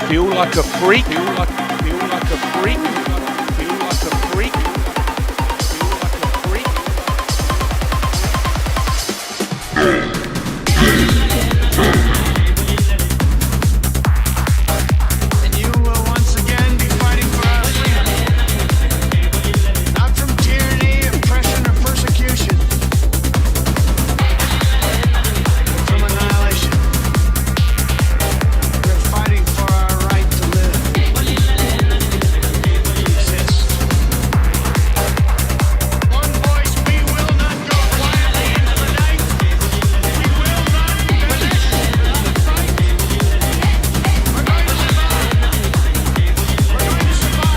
Feel like a freak. Feel like a freak. Feel like a freak. Feel like a freak. And you will once again be fighting for our freedom, not from tyranny, oppression, or persecution, but from annihilation. We're fighting for our right to live, to exist. One voice, we will not go quietly into the night. We will not diminish the fight. We're going to survive. We're going to survive.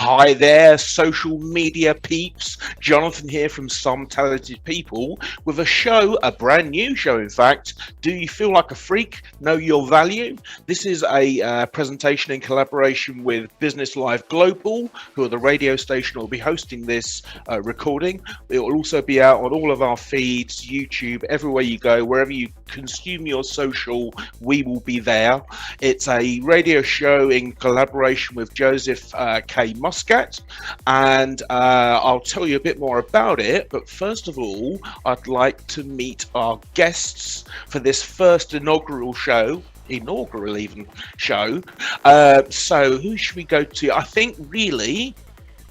Hi there, social media peeps. Jonathan here from Some Talented People with a show, a brand new show in fact. Do you feel like a freak? Know your value? This is a presentation in collaboration with Business Live Global, who are the radio station who will be hosting this recording. It will also be out on all of our feeds, YouTube, everywhere you go, wherever you consume your social, we will be there. It's a radio show in collaboration with Joseph K. Muscat, and I'll tell you a bit more about it, but first of all I'd like to meet our guests for this first inaugural show. So who should we go to? I think really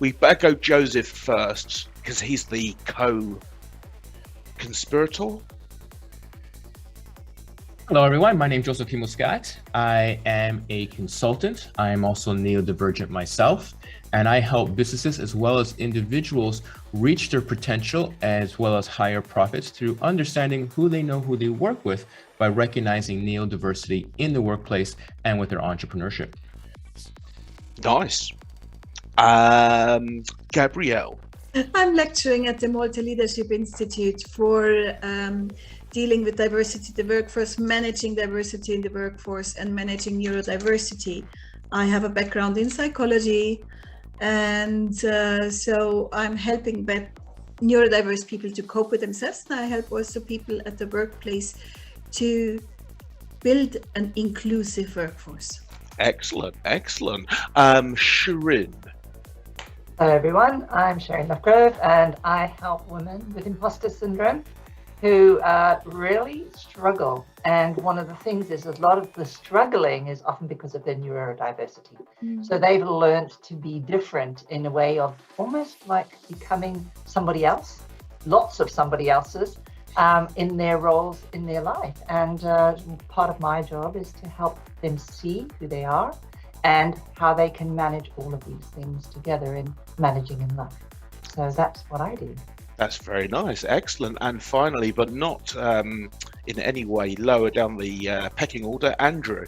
we better go Joseph first because he's the co-conspirator. Hello everyone, my name is Joseph K. Muscat. I am a consultant. I am also neurodivergent myself, and I help businesses as well as individuals reach their potential as well as higher profits through understanding who they know, who they work with, by recognizing neurodiversity in the workplace and with their entrepreneurship. Nice. Gabrielle. I'm lecturing at the Malta Leadership Institute for dealing with diversity in the workforce, managing diversity in the workforce, and managing neurodiversity. I have a background in psychology, and so I'm helping neurodiverse people to cope with themselves, and I help also people at the workplace to build an inclusive workforce. Excellent, excellent. Shirin. Hello everyone, I'm Sharon Lovegrove, and I help women with imposter syndrome who really struggle. And one of the things is a lot of the struggling is often because of their neurodiversity. So they've learned to be different in a way of almost like becoming somebody else, lots of somebody else's, in their roles in their life. And part of my job is to help them see who they are and how they can manage all of these things together in managing in life. So that's what I do. That's very nice, excellent. And finally, but not in any way lower down the pecking order, Andrew.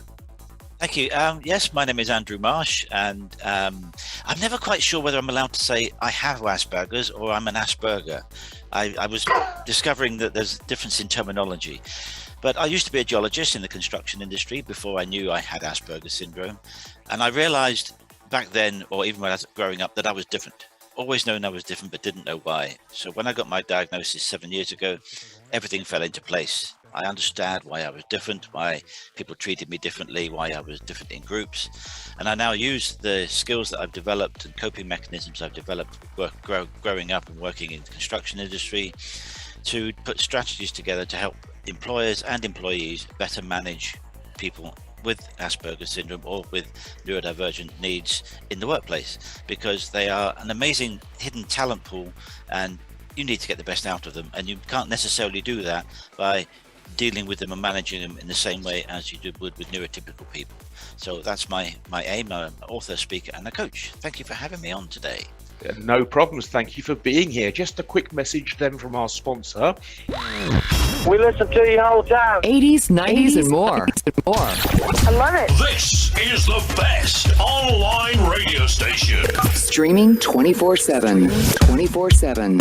Thank you. Yes, my name is Andrew Marsh, and I'm never quite sure whether I'm allowed to say I have Asperger's or I'm an Asperger. I was discovering that there's a difference in terminology. But I used to be a geologist in the construction industry before I knew I had Asperger's syndrome. And I realized back then, or even when I was growing up, that I was different. Always known I was different, but didn't know why. So when I got my diagnosis 7 years ago, everything fell into place. I understand why I was different, why people treated me differently, why I was different in groups. And I now use the skills that I've developed and coping mechanisms I've developed growing up and working in the construction industry to put strategies together to help employers and employees better manage people with Asperger's syndrome or with neurodivergent needs in the workplace, because they are an amazing hidden talent pool and you need to get the best out of them, and you can't necessarily do that by dealing with them and managing them in the same way as you would with neurotypical people. So that's my aim. I'm an author, speaker and a coach. Thank you for having me on today. No problems, thank you for being here. Just a quick message then from our sponsor. We listen to you all the time. 80s, 90s, and more. I love it. This is the best online radio station. Streaming 24/7. 24/7.